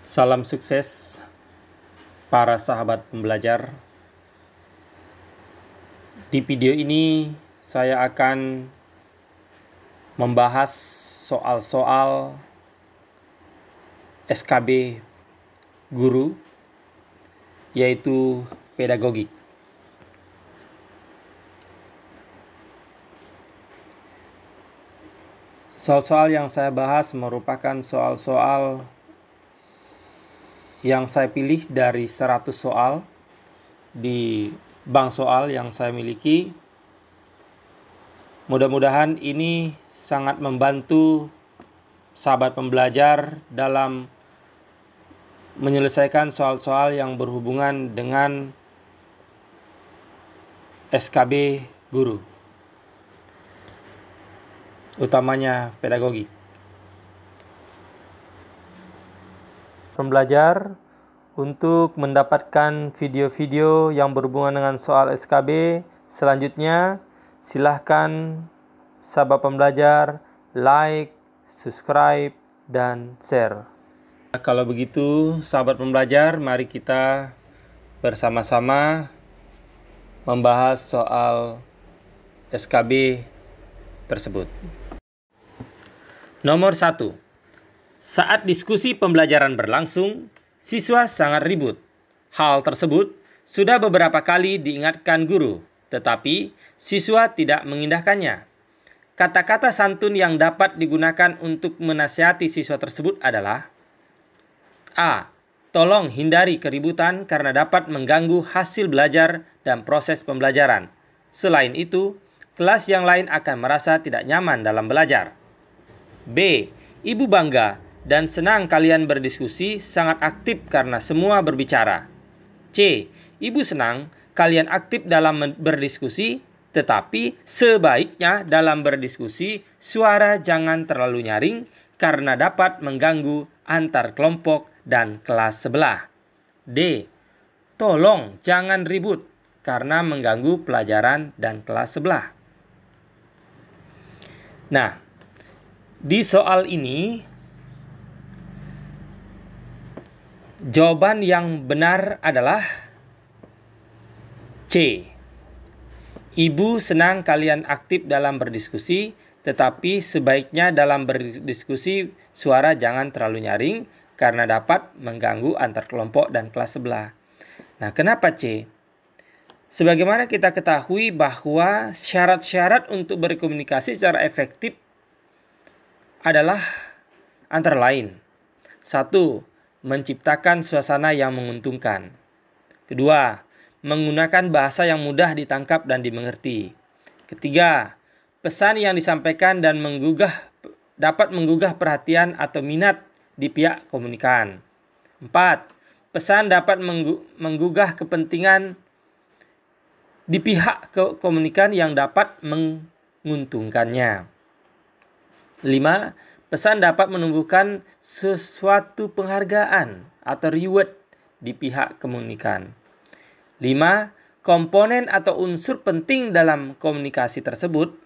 Salam sukses para sahabat pembelajar. Di video ini saya akan membahas soal-soal SKB guru, yaitu pedagogik. Soal-soal yang saya bahas merupakan soal-soal yang saya pilih dari 100 soal di bank soal yang saya miliki. Mudah-mudahan ini sangat membantu sahabat pembelajar dalam menyelesaikan soal-soal yang berhubungan dengan SKB guru, utamanya pedagogik. Pembelajar, untuk mendapatkan video-video yang berhubungan dengan soal SKB selanjutnya, silahkan sahabat pembelajar like, subscribe, dan share. Kalau begitu, sahabat pembelajar, mari kita bersama-sama membahas soal SKB tersebut. Nomor 1. Saat diskusi pembelajaran berlangsung, siswa sangat ribut. Hal tersebut sudah beberapa kali diingatkan guru, tetapi siswa tidak mengindahkannya. Kata-kata santun yang dapat digunakan untuk menasihati siswa tersebut adalah: A. Tolong hindari keributan karena dapat mengganggu hasil belajar dan proses pembelajaran. Selain itu, kelas yang lain akan merasa tidak nyaman dalam belajar. B. Ibu bangga dan senang kalian berdiskusi, sangat aktif karena semua berbicara. C. Ibu senang kalian aktif dalam berdiskusi, tetapi sebaiknya dalam berdiskusi suara jangan terlalu nyaring karena dapat mengganggu antar kelompok dan kelas sebelah. D. Tolong jangan ribut karena mengganggu pelajaran dan kelas sebelah. Nah, di soal ini jawaban yang benar adalah C. Ibu senang kalian aktif dalam berdiskusi, tetapi sebaiknya dalam berdiskusi suara jangan terlalu nyaring karena dapat mengganggu antar kelompok dan kelas sebelah. Nah, kenapa C? Sebagaimana kita ketahui bahwa syarat-syarat untuk berkomunikasi secara efektif adalah antara lain: 1. Menciptakan suasana yang menguntungkan. 2. Menggunakan bahasa yang mudah ditangkap dan dimengerti. 3. Pesan yang disampaikan dan dapat menggugah perhatian atau minat di pihak komunikan. 4. Pesan dapat menggugah kepentingan di pihak komunikan yang dapat menguntungkannya. 5. Pesan dapat menumbuhkan sesuatu penghargaan atau reward di pihak komunikan. 5. Komponen atau unsur penting dalam komunikasi tersebut.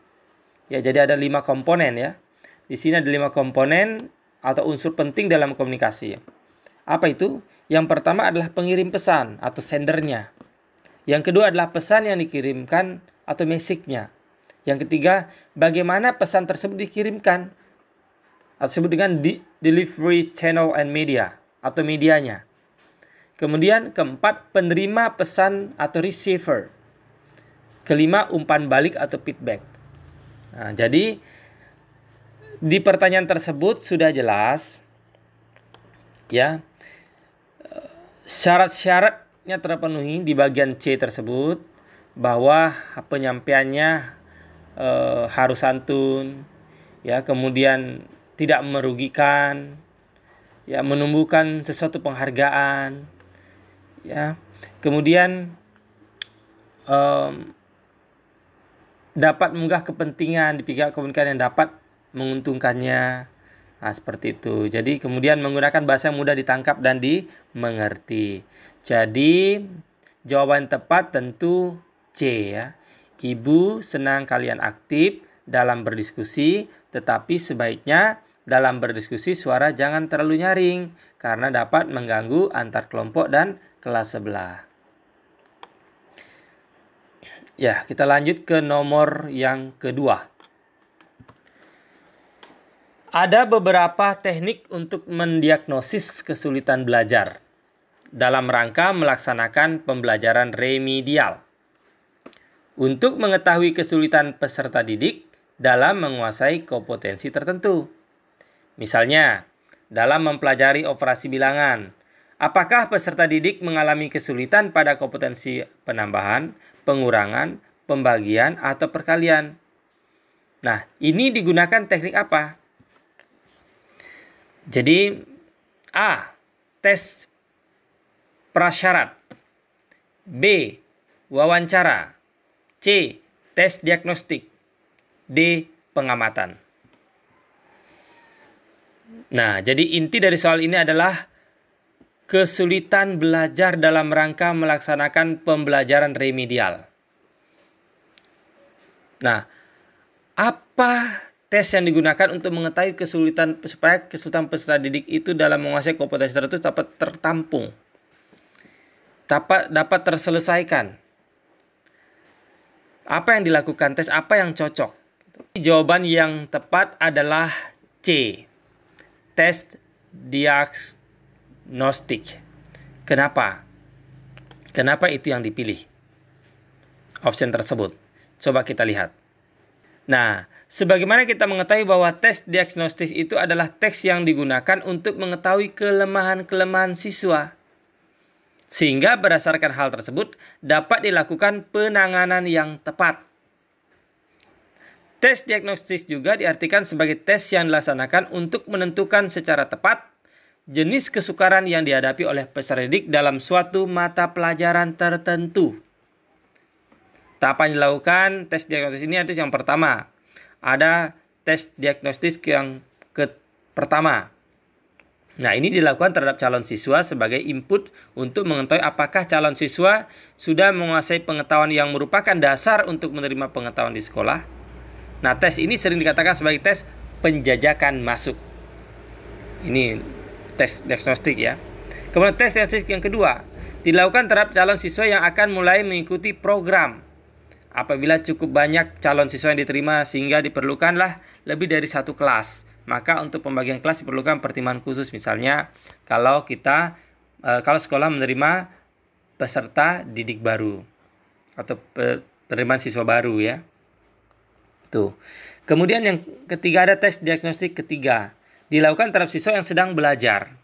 Ya, jadi ada 5 komponen ya. Di sini ada 5 komponen atau unsur penting dalam komunikasi. Apa itu? Yang pertama adalah pengirim pesan atau sendernya. Yang kedua adalah pesan yang dikirimkan atau message-nya. Yang ketiga, bagaimana pesan tersebut dikirimkan, atau disebut dengan delivery channel and media atau medianya. Kemudian keempat, penerima pesan atau receiver. Kelima, umpan balik atau feedback. Nah, jadi di pertanyaan tersebut sudah jelas ya, syarat-syaratnya terpenuhi di bagian C tersebut, bahwa penyampaiannya harus santun ya, kemudian tidak merugikan, ya, menumbuhkan sesuatu penghargaan, ya, kemudian dapat mengunggah kepentingan di pihak komunikan yang dapat menguntungkannya. Nah, seperti itu. Jadi kemudian menggunakan bahasa yang mudah ditangkap dan dimengerti. Jadi jawaban tepat tentu C ya. Ibu senang kalian aktif dalam berdiskusi, tetapi sebaiknya dalam berdiskusi suara jangan terlalu nyaring karena dapat mengganggu antar kelompok dan kelas sebelah. Ya, kita lanjut ke nomor yang kedua. Ada beberapa teknik untuk mendiagnosis kesulitan belajar dalam rangka melaksanakan pembelajaran remedial. Untuk mengetahui kesulitan peserta didik dalam menguasai kompetensi tertentu. Misalnya, dalam mempelajari operasi bilangan, apakah peserta didik mengalami kesulitan pada kompetensi penambahan, pengurangan, pembagian, atau perkalian? Nah, ini digunakan teknik apa? Jadi, A. Tes prasyarat. B. Wawancara. C. Tes diagnostik. D. Pengamatan. Nah, jadi inti dari soal ini adalah kesulitan belajar dalam rangka melaksanakan pembelajaran remedial. Nah, apa tes yang digunakan untuk mengetahui kesulitan supaya kesulitan peserta didik itu dalam menguasai kompetensi tertentu dapat tertampung, dapat terselesaikan? Apa yang dilakukan tes, apa yang cocok? Jawaban yang tepat adalah C. Tes diagnostik. Kenapa? Kenapa itu yang dipilih? Option tersebut. Coba kita lihat. Nah, sebagaimana kita mengetahui bahwa tes diagnostik itu adalah tes yang digunakan untuk mengetahui kelemahan-kelemahan siswa. Sehingga berdasarkan hal tersebut dapat dilakukan penanganan yang tepat. Tes diagnostik juga diartikan sebagai tes yang dilaksanakan untuk menentukan secara tepat jenis kesukaran yang dihadapi oleh peserta didik dalam suatu mata pelajaran tertentu. Tahapan yang dilakukan tes diagnostik ini ada yang pertama. Ada tes diagnostik yang pertama. Nah, ini dilakukan terhadap calon siswa sebagai input untuk mengetahui apakah calon siswa sudah menguasai pengetahuan yang merupakan dasar untuk menerima pengetahuan di sekolah. Nah, tes ini sering dikatakan sebagai tes penjajakan masuk. Ini tes diagnostik ya. Kemudian tes diagnostik yang kedua dilakukan terhadap calon siswa yang akan mulai mengikuti program. Apabila cukup banyak calon siswa yang diterima sehingga diperlukanlah lebih dari satu kelas, maka untuk pembagian kelas diperlukan pertimbangan khusus. Misalnya kalau sekolah menerima peserta didik baru atau penerimaan siswa baru ya. Tuh. Kemudian yang ketiga ada tes diagnostik ketiga. Dilakukan terhadap siswa yang sedang belajar.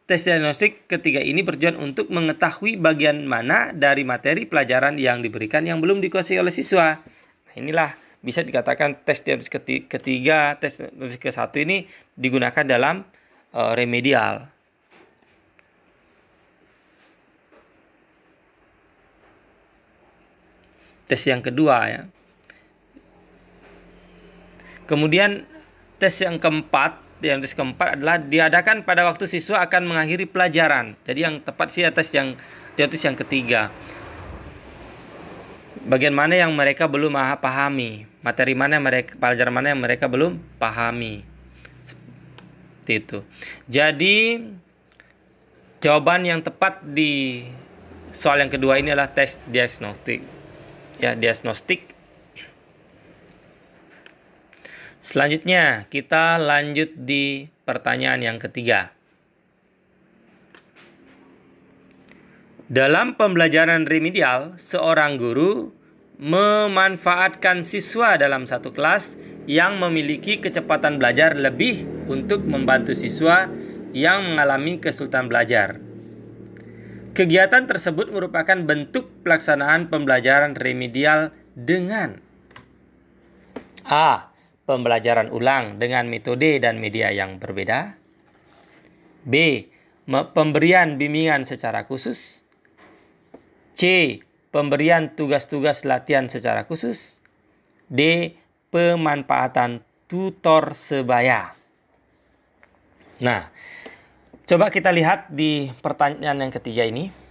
Tes diagnostik ketiga ini bertujuan untuk mengetahui bagian mana dari materi pelajaran yang diberikan yang belum dikuasai oleh siswa. Nah, inilah bisa dikatakan tes diagnostik ketiga, tes diagnostik ke-1 ini digunakan dalam remedial. Tes yang kedua ya. Kemudian tes yang keempat adalah diadakan pada waktu siswa akan mengakhiri pelajaran. Jadi yang tepat sih tes yang ketiga. Bagian mana yang mereka belum pahami, pelajaran mana yang mereka belum pahami. Seperti itu. Jadi jawaban yang tepat di soal yang kedua ini adalah tes diagnostik. Ya, diagnostik. Selanjutnya kita lanjut di pertanyaan yang ketiga. Dalam pembelajaran remedial, seorang guru memanfaatkan siswa dalam satu kelas yang memiliki kecepatan belajar lebih untuk membantu siswa yang mengalami kesulitan belajar. Kegiatan tersebut merupakan bentuk pelaksanaan pembelajaran remedial dengan A. Pembelajaran ulang dengan metode dan media yang berbeda. B. Pemberian bimbingan secara khusus. C. Pemberian tugas-tugas latihan secara khusus. D. Pemanfaatan tutor sebaya. Nah, coba kita lihat di pertanyaan yang ketiga ini.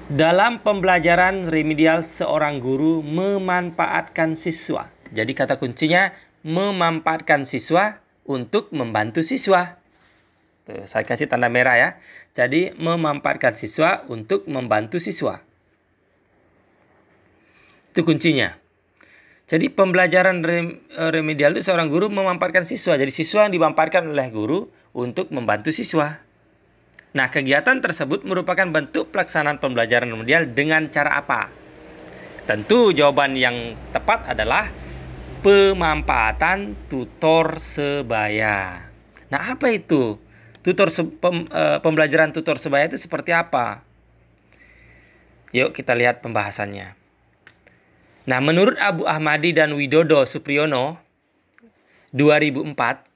Dalam pembelajaran remedial, seorang guru memanfaatkan siswa. Jadi kata kuncinya memanfaatkan siswa untuk membantu siswa. Tuh, saya kasih tanda merah ya. Jadi memanfaatkan siswa untuk membantu siswa. Itu kuncinya. Jadi pembelajaran remedial itu seorang guru memanfaatkan siswa. Jadi siswa yang dimanfaatkan oleh guru untuk membantu siswa. Nah, kegiatan tersebut merupakan bentuk pelaksanaan pembelajaran remedial dengan cara apa? Tentu jawaban yang tepat adalah pemanfaatan tutor sebaya. Nah, apa itu? Pembelajaran tutor sebaya itu seperti apa? Yuk kita lihat pembahasannya. Nah, menurut Abu Ahmadi dan Widodo Supriyono 2004,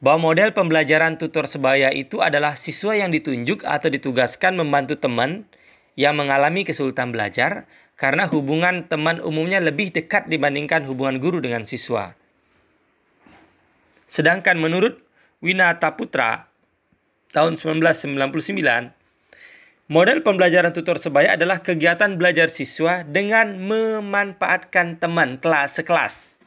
bahwa model pembelajaran tutor sebaya itu adalah siswa yang ditunjuk atau ditugaskan membantu teman yang mengalami kesulitan belajar karena hubungan teman umumnya lebih dekat dibandingkan hubungan guru dengan siswa. Sedangkan menurut Winata Putra tahun 1999, model pembelajaran tutor sebaya adalah kegiatan belajar siswa dengan memanfaatkan teman sekelas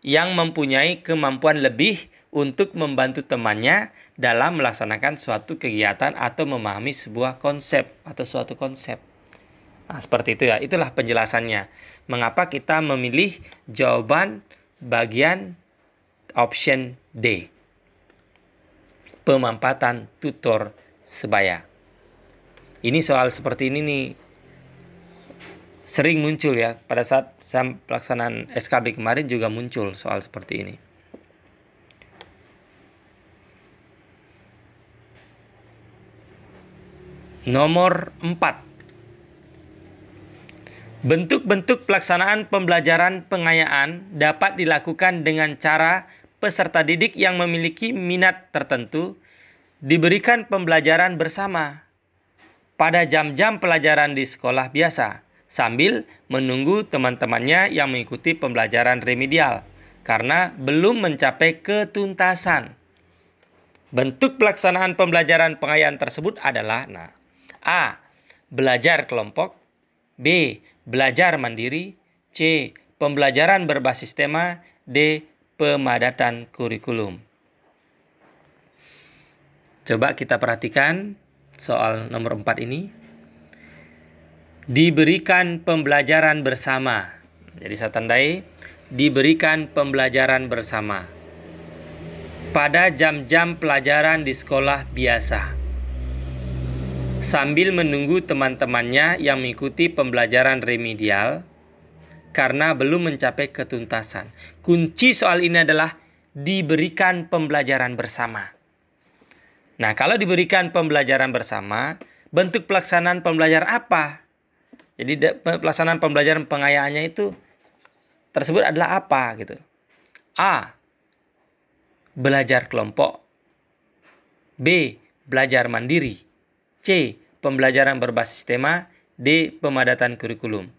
yang mempunyai kemampuan lebih untuk membantu temannya dalam melaksanakan suatu kegiatan atau memahami sebuah konsep atau suatu konsep. Nah, seperti itu ya. Itulah penjelasannya. Mengapa kita memilih jawaban bagian option D. Pemanfaatan tutor sebaya. Ini soal seperti ini nih sering muncul ya. Pada saat saya pelaksanaan SKB kemarin juga muncul soal seperti ini. Nomor 4. Bentuk-bentuk pelaksanaan pembelajaran pengayaan dapat dilakukan dengan cara peserta didik yang memiliki minat tertentu diberikan pembelajaran bersama pada jam-jam pelajaran di sekolah biasa, sambil menunggu teman-temannya yang mengikuti pembelajaran remedial karena belum mencapai ketuntasan. Bentuk pelaksanaan pembelajaran pengayaan tersebut adalah A. Belajar kelompok, B. Belajar mandiri, C. Pembelajaran berbasis tema, D. Pemadatan kurikulum. Coba kita perhatikan soal nomor 4 ini. Diberikan pembelajaran bersama. Jadi saya tandai diberikan pembelajaran bersama pada jam-jam pelajaran di sekolah biasa sambil menunggu teman-temannya yang mengikuti pembelajaran remedial karena belum mencapai ketuntasan. Kunci soal ini adalah diberikan pembelajaran bersama. Nah, kalau diberikan pembelajaran bersama, bentuk pelaksanaan pembelajaran apa? Jadi pelaksanaan pembelajaran pengayaannya itu tersebut adalah apa gitu. A. Belajar kelompok. B. Belajar mandiri. C. Pembelajaran berbasis tema. D. Pemadatan kurikulum.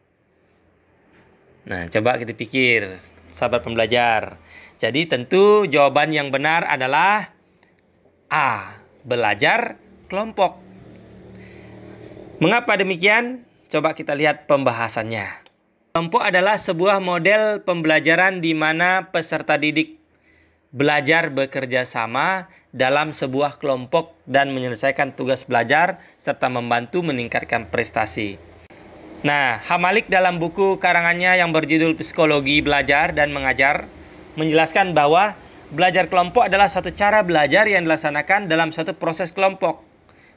Nah, coba kita pikir, sahabat pembelajar. Jadi tentu jawaban yang benar adalah A. Belajar kelompok. Mengapa demikian? Coba kita lihat pembahasannya. Kelompok adalah sebuah model pembelajaran di mana peserta didik belajar bekerja sama dalam sebuah kelompok dan menyelesaikan tugas belajar serta membantu meningkatkan prestasi. Nah, Hamalik dalam buku karangannya yang berjudul Psikologi Belajar dan Mengajar menjelaskan bahwa belajar kelompok adalah suatu cara belajar yang dilaksanakan dalam suatu proses kelompok.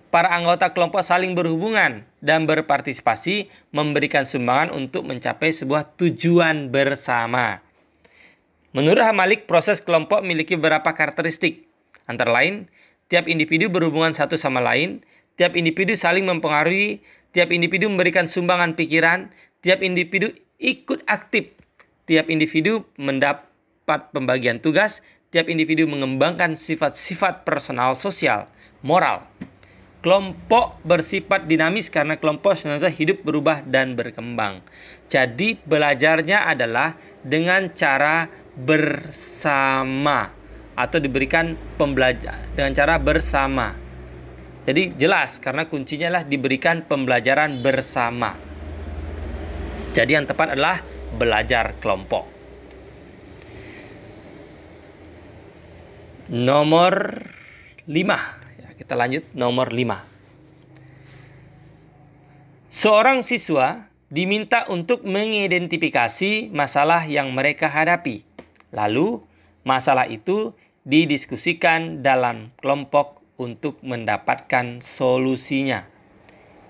Para anggota kelompok saling berhubungan dan berpartisipasi memberikan sumbangan untuk mencapai sebuah tujuan bersama. Menurut Hamalik, proses kelompok memiliki beberapa karakteristik. Antara lain, tiap individu berhubungan satu sama lain, tiap individu saling mempengaruhi, tiap individu memberikan sumbangan pikiran, tiap individu ikut aktif, tiap individu mendapat pembagian tugas, tiap individu mengembangkan sifat-sifat personal, sosial, moral. Kelompok bersifat dinamis karena kelompok senantiasa hidup, berubah, dan berkembang. Jadi belajarnya adalah dengan cara bersama atau diberikan pembelajaran dengan cara bersama. Jadi jelas karena kuncinya adalah diberikan pembelajaran bersama. Jadi yang tepat adalah belajar kelompok. Nomor 5. Ya, kita lanjut nomor 5. Seorang siswa diminta untuk mengidentifikasi masalah yang mereka hadapi. Lalu, masalah itu didiskusikan dalam kelompok untuk mendapatkan solusinya.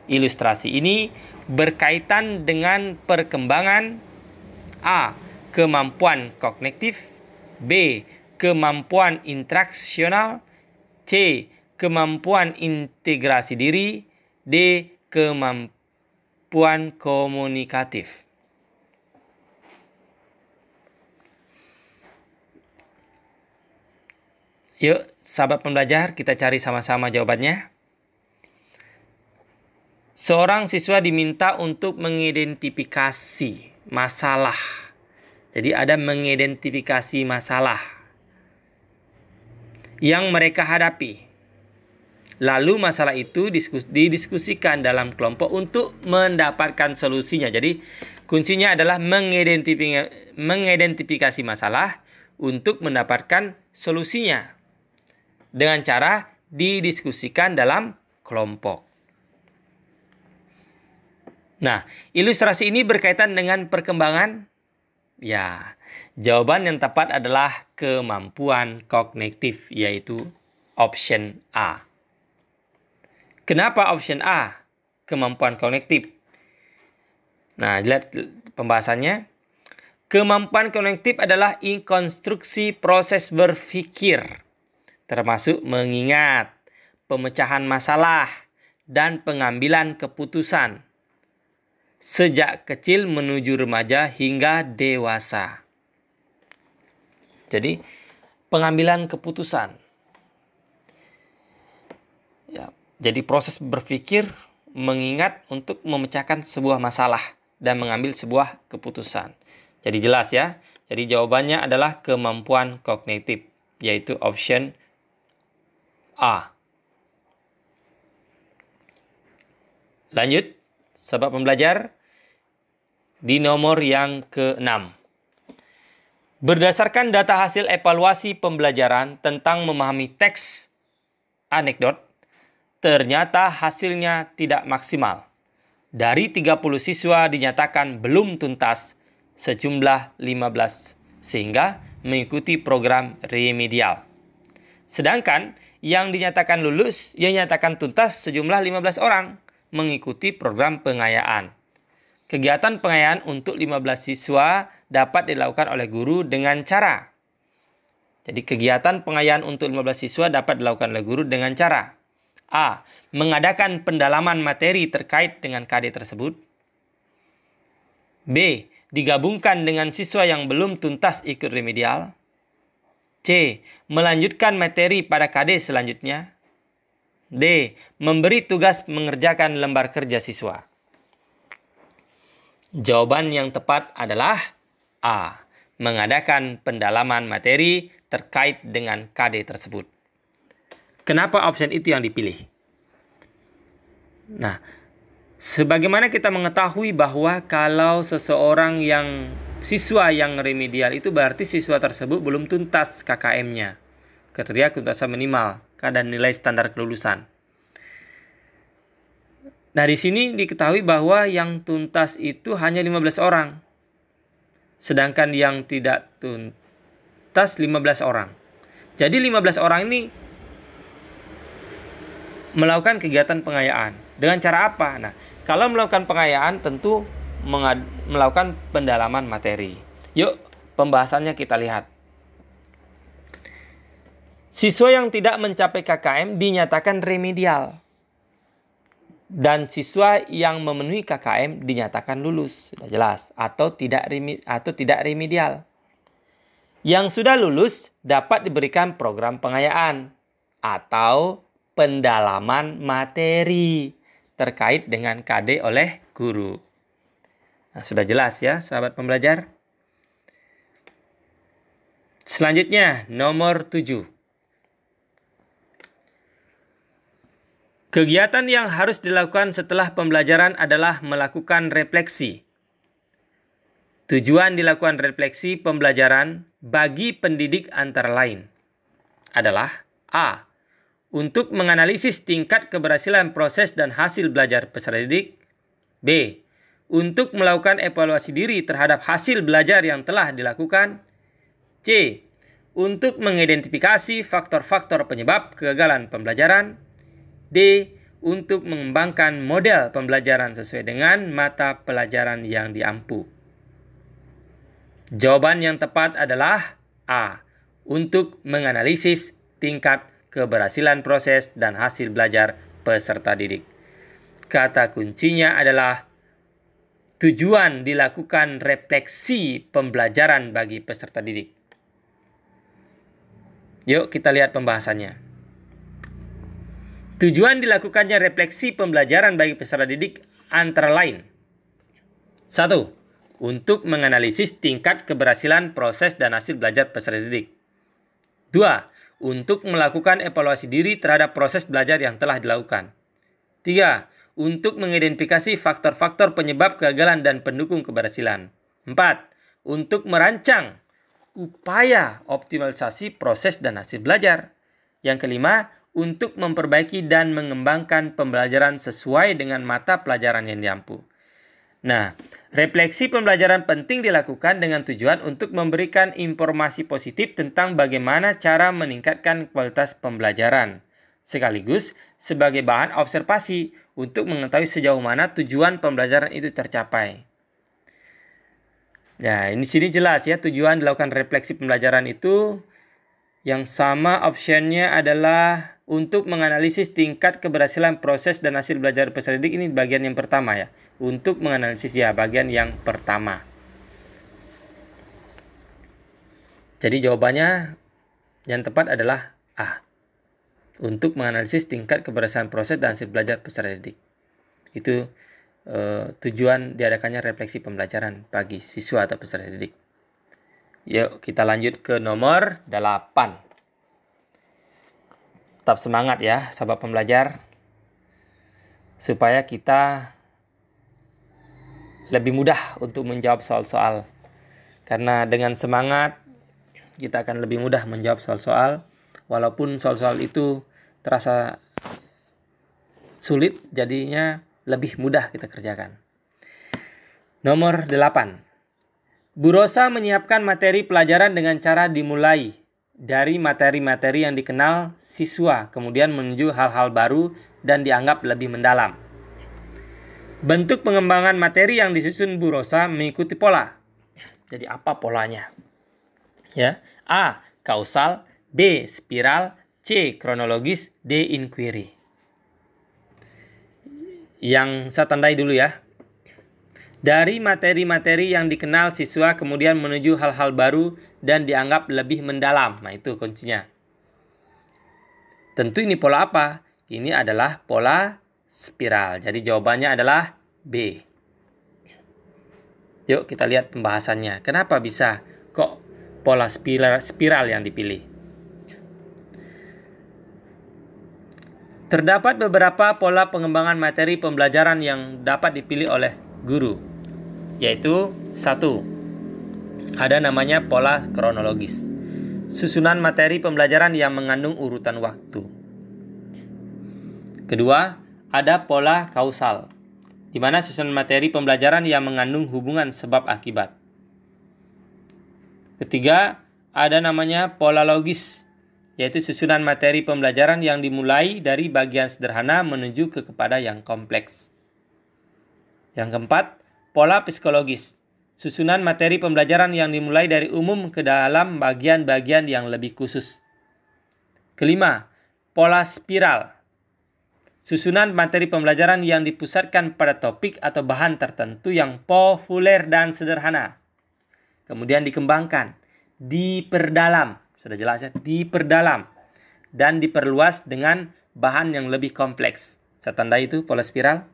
Ilustrasi ini berkaitan dengan perkembangan A. Kemampuan kognitif, B. Kemampuan interaksional, C. Kemampuan integrasi diri, D. Kemampuan komunikatif. Yuk, sahabat pembelajar, kita cari sama-sama jawabannya. Seorang siswa diminta untuk mengidentifikasi masalah. Jadi ada mengidentifikasi masalah yang mereka hadapi. Lalu masalah itu didiskusikan dalam kelompok untuk mendapatkan solusinya. Jadi kuncinya adalah mengidentifikasi masalah untuk mendapatkan solusinya dengan cara didiskusikan dalam kelompok. Nah, ilustrasi ini berkaitan dengan perkembangan. Ya, jawaban yang tepat adalah kemampuan kognitif, yaitu option A. Kenapa option A? Kemampuan kognitif. Nah, lihat pembahasannya. Kemampuan kognitif adalah konstruksi proses berpikir, termasuk mengingat, pemecahan masalah, dan pengambilan keputusan sejak kecil menuju remaja hingga dewasa. Jadi, pengambilan keputusan. Ya, jadi proses berpikir, mengingat untuk memecahkan sebuah masalah dan mengambil sebuah keputusan. Jadi jelas ya. Jadi jawabannya adalah kemampuan kognitif, yaitu option A. Lanjut, sahabat pembelajar, di nomor yang ke-6. Berdasarkan data hasil evaluasi pembelajaran tentang memahami teks anekdot, ternyata hasilnya tidak maksimal. Dari 30 siswa dinyatakan belum tuntas sejumlah 15 sehingga mengikuti program remedial. Sedangkan yang dinyatakan lulus, yang dinyatakan tuntas sejumlah 15 orang mengikuti program pengayaan. Kegiatan pengayaan untuk 15 siswa dapat dilakukan oleh guru dengan cara. Jadi kegiatan pengayaan untuk 15 siswa dapat dilakukan oleh guru dengan cara A. Mengadakan pendalaman materi terkait dengan KD tersebut. B. Digabungkan dengan siswa yang belum tuntas ikut remedial. C. Melanjutkan materi pada KD selanjutnya. D. Memberi tugas mengerjakan lembar kerja siswa. Jawaban yang tepat adalah A. Mengadakan pendalaman materi terkait dengan KD tersebut. Kenapa opsi itu yang dipilih? Nah, sebagaimana kita mengetahui bahwa kalau seseorang siswa yang remedial itu berarti siswa tersebut belum tuntas KKM-nya. Kriteria ketuntasan minimal dan nilai standar kelulusan. Nah, di sini diketahui bahwa yang tuntas itu hanya 15 orang. Sedangkan yang tidak tuntas 15 orang. Jadi 15 orang ini melakukan kegiatan pengayaan. Dengan cara apa? Nah, kalau melakukan pengayaan tentu melakukan pendalaman materi. Yuk, pembahasannya kita lihat. Siswa yang tidak mencapai KKM dinyatakan remedial. Dan siswa yang memenuhi KKM dinyatakan lulus. Sudah jelas. Atau tidak remedial. Yang sudah lulus dapat diberikan program pengayaan atau pendalaman materi terkait dengan KD oleh guru. Nah, sudah jelas ya, sahabat pembelajar. Selanjutnya, nomor 7. Kegiatan yang harus dilakukan setelah pembelajaran adalah melakukan refleksi. Tujuan dilakukan refleksi pembelajaran bagi pendidik antara lain. adalah A. Untuk menganalisis tingkat keberhasilan proses dan hasil belajar peserta didik. B. Untuk melakukan evaluasi diri terhadap hasil belajar yang telah dilakukan. C. Untuk mengidentifikasi faktor-faktor penyebab kegagalan pembelajaran. D. Untuk mengembangkan model pembelajaran sesuai dengan mata pelajaran yang diampu. Jawaban yang tepat adalah A. Untuk menganalisis tingkat keberhasilan proses dan hasil belajar peserta didik. Kata kuncinya adalah tujuan dilakukan refleksi pembelajaran bagi peserta didik. Yuk kita lihat pembahasannya. Tujuan dilakukannya refleksi pembelajaran bagi peserta didik antara lain. 1. Untuk menganalisis tingkat keberhasilan proses dan hasil belajar peserta didik. 2. Untuk melakukan evaluasi diri terhadap proses belajar yang telah dilakukan. 3. Untuk mengidentifikasi faktor-faktor penyebab kegagalan dan pendukung keberhasilan. 4. Untuk merancang upaya optimalisasi proses dan hasil belajar. Yang kelima, untuk memperbaiki dan mengembangkan pembelajaran sesuai dengan mata pelajaran yang diampu. Nah, refleksi pembelajaran penting dilakukan dengan tujuan untuk memberikan informasi positif tentang bagaimana cara meningkatkan kualitas pembelajaran, sekaligus sebagai bahan observasi untuk mengetahui sejauh mana tujuan pembelajaran itu tercapai. Ya, ini sini jelas ya, tujuan dilakukan refleksi pembelajaran itu yang sama optionnya adalah untuk menganalisis tingkat keberhasilan proses dan hasil belajar peserta didik. Ini bagian yang pertama ya. Untuk menganalisis ya, bagian yang pertama. Jadi jawabannya yang tepat adalah A. Untuk menganalisis tingkat keberhasilan proses dan hasil belajar peserta didik. Itu tujuan diadakannya refleksi pembelajaran bagi siswa atau peserta didik. Yuk kita lanjut ke nomor 8. Tetap semangat ya sahabat pembelajar, supaya kita lebih mudah untuk menjawab soal-soal. Karena dengan semangat kita akan lebih mudah menjawab soal-soal, walaupun soal-soal itu terasa sulit, jadinya lebih mudah kita kerjakan. Nomor 8. Bu Rosa menyiapkan materi pelajaran dengan cara dimulai dari materi-materi yang dikenal siswa, kemudian menuju hal-hal baru dan dianggap lebih mendalam. Bentuk pengembangan materi yang disusun Bu Rosa mengikuti pola. Jadi apa polanya? Ya, A. Kausal, B. Spiral, C. Kronologis, D. Inquiry. Yang saya tandai dulu ya. Dari materi-materi yang dikenal siswa kemudian menuju hal-hal baru dan dianggap lebih mendalam. Nah itu kuncinya. Tentu ini pola apa? Ini adalah pola spiral. Jadi jawabannya adalah B. Yuk kita lihat pembahasannya. Kenapa bisa kok pola spiral yang dipilih? Terdapat beberapa pola pengembangan materi pembelajaran yang dapat dipilih oleh guru, yaitu 1. Ada namanya pola kronologis, susunan materi pembelajaran yang mengandung urutan waktu. Kedua, ada pola kausal, di mana susunan materi pembelajaran yang mengandung hubungan sebab akibat. Ketiga, ada namanya pola logis, yaitu susunan materi pembelajaran yang dimulai dari bagian sederhana menuju kepada yang kompleks. Yang keempat, pola psikologis, susunan materi pembelajaran yang dimulai dari umum ke dalam bagian-bagian yang lebih khusus. Kelima, pola spiral, susunan materi pembelajaran yang dipusatkan pada topik atau bahan tertentu yang populer dan sederhana. Kemudian dikembangkan, diperdalam, sudah jelas ya, diperdalam dan diperluas dengan bahan yang lebih kompleks. Saya tandai itu pola spiral.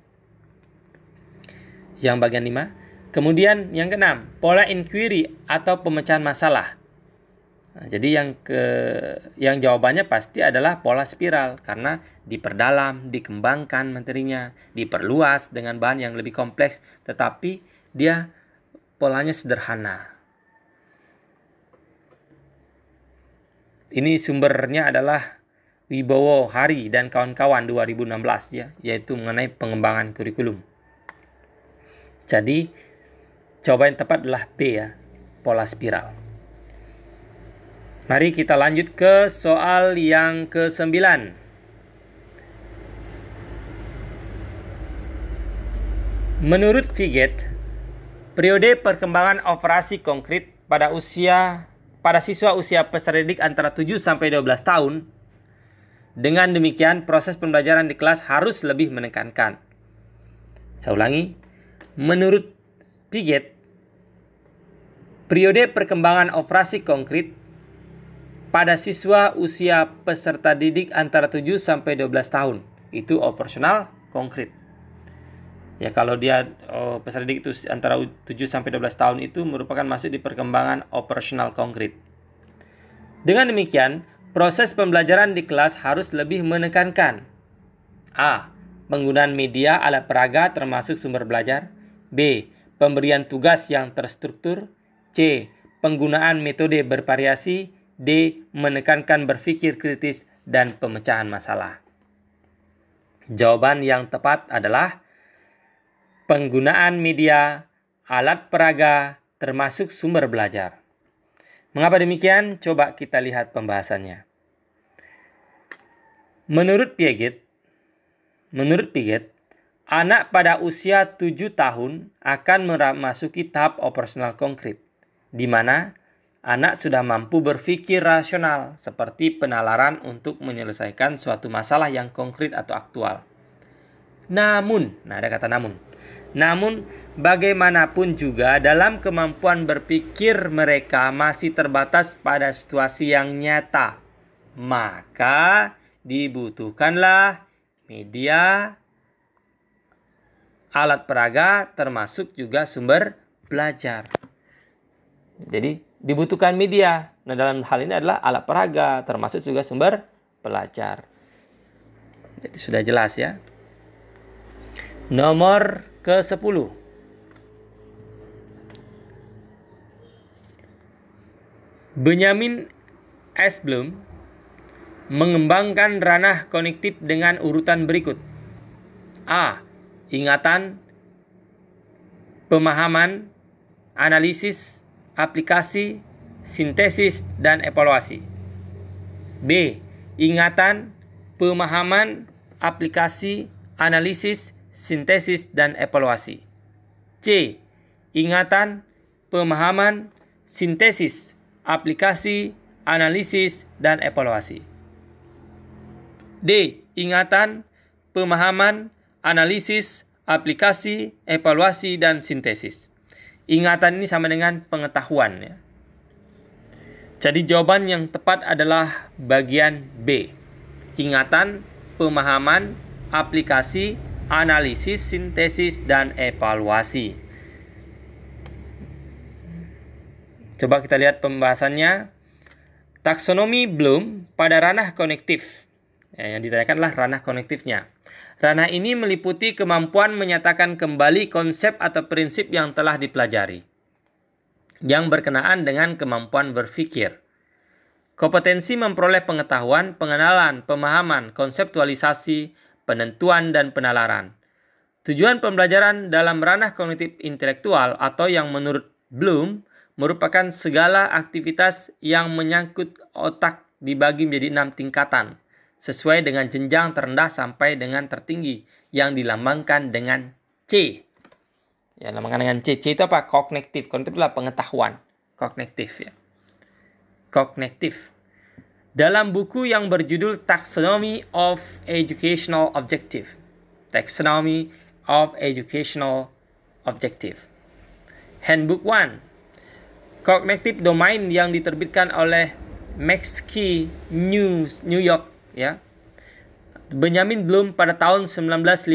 Yang bagian 5. Kemudian yang keenam, pola inquiry atau pemecahan masalah. Nah, jadi yang jawabannya pasti adalah pola spiral karena diperdalam, dikembangkan materinya, diperluas dengan bahan yang lebih kompleks, tetapi dia polanya sederhana. Ini sumbernya adalah Wibowo Hari dan kawan-kawan 2016 ya, yaitu mengenai pengembangan kurikulum. Jadi jawaban yang tepat adalah B ya, pola spiral. Mari kita lanjut ke soal yang ke-9. Menurut Figet, periode perkembangan operasi konkret pada siswa usia peserta didik antara 7 sampai 12 tahun. Dengan demikian, proses pembelajaran di kelas harus lebih menekankan. Saya ulangi. Menurut Figet, periode perkembangan operasi konkret pada siswa usia peserta didik antara 7 sampai 12 tahun. Itu operasional konkret. Ya, kalau dia peserta didik itu antara 7 sampai 12 tahun itu merupakan masuk di perkembangan operasional konkret. Dengan demikian, proses pembelajaran di kelas harus lebih menekankan A. Penggunaan media alat peraga termasuk sumber belajar. B. Pemberian tugas yang terstruktur. C. Penggunaan metode bervariasi. D. Menekankan berpikir kritis dan pemecahan masalah. Jawaban yang tepat adalah penggunaan media, alat peraga, termasuk sumber belajar. Mengapa demikian? Coba kita lihat pembahasannya. Menurut Piaget, anak pada usia 7 tahun akan memasuki tahap operasional konkret, di mana anak sudah mampu berpikir rasional seperti penalaran untuk menyelesaikan suatu masalah yang konkret atau aktual. Namun, ada kata namun. Namun, bagaimanapun juga dalam kemampuan berpikir mereka masih terbatas pada situasi yang nyata. Maka dibutuhkanlah media, alat peraga, termasuk juga sumber belajar. Jadi, dibutuhkan media. Nah, dalam hal ini adalah alat peraga, termasuk juga sumber belajar. Jadi, sudah jelas ya. Nomor ke-10. Benjamin S. Bloom mengembangkan ranah kognitif dengan urutan berikut. A. Ingatan, pemahaman, analisis, aplikasi, sintesis, dan evaluasi. B. Ingatan, pemahaman, aplikasi, analisis, sintesis, dan evaluasi. C. Ingatan, pemahaman, sintesis, aplikasi, analisis, dan evaluasi. D. Ingatan, pemahaman, analisis, aplikasi, evaluasi, dan sintesis. Ingatan ini sama dengan pengetahuan ya. Jadi jawaban yang tepat adalah bagian B. Ingatan, pemahaman, aplikasi, analisis, sintesis, dan evaluasi. Coba kita lihat pembahasannya. Taksonomi Bloom pada ranah kognitif. Yang ditanyakan adalah ranah kognitifnya. Ranah ini meliputi kemampuan menyatakan kembali konsep atau prinsip yang telah dipelajari, yang berkenaan dengan kemampuan berpikir. Kompetensi memperoleh pengetahuan, pengenalan, pemahaman, konseptualisasi, penentuan, dan penalaran. Tujuan pembelajaran dalam ranah kognitif intelektual atau yang menurut Bloom merupakan segala aktivitas yang menyangkut otak dibagi menjadi 6 tingkatan sesuai dengan jenjang terendah sampai dengan tertinggi yang dilambangkan dengan C. Ya, dilambangkan dengan C. C itu apa? Kognitif. Kognitif adalah pengetahuan. Kognitif ya. Kognitif. Dalam buku yang berjudul Taxonomy of Educational Objective. Taxonomy of Educational Objective. Handbook 1. Cognitive Domain yang diterbitkan oleh McKinsey New York ya. Benjamin Bloom pada tahun 1956.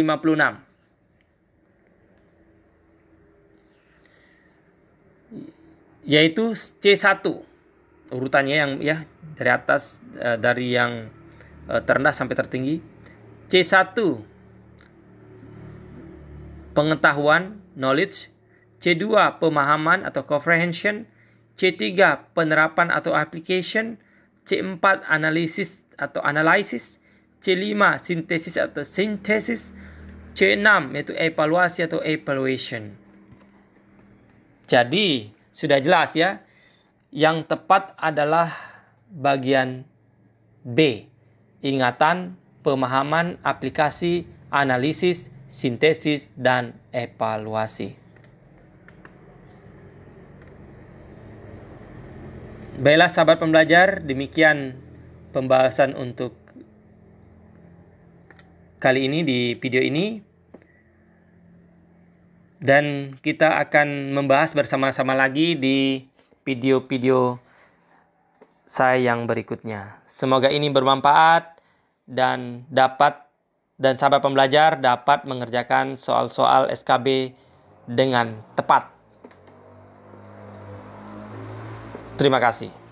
Yaitu C1. Urutannya yang ya dari atas dari yang terendah sampai tertinggi. C1 pengetahuan, knowledge. C2 pemahaman atau comprehension. C3 penerapan atau application. C4 analisis atau analisis, C5 sintesis atau sintesis, C6 yaitu evaluasi atau evaluation. Jadi sudah jelas ya, yang tepat adalah bagian B, ingatan, pemahaman, aplikasi, analisis, sintesis, dan evaluasi. Baiklah sahabat pembelajar, demikian pembahasan untuk kali ini di video ini. Dan kita akan membahas bersama-sama lagi di video-video saya yang berikutnya. Semoga ini bermanfaat dan sahabat pembelajar dapat mengerjakan soal-soal SKB dengan tepat. Terima kasih.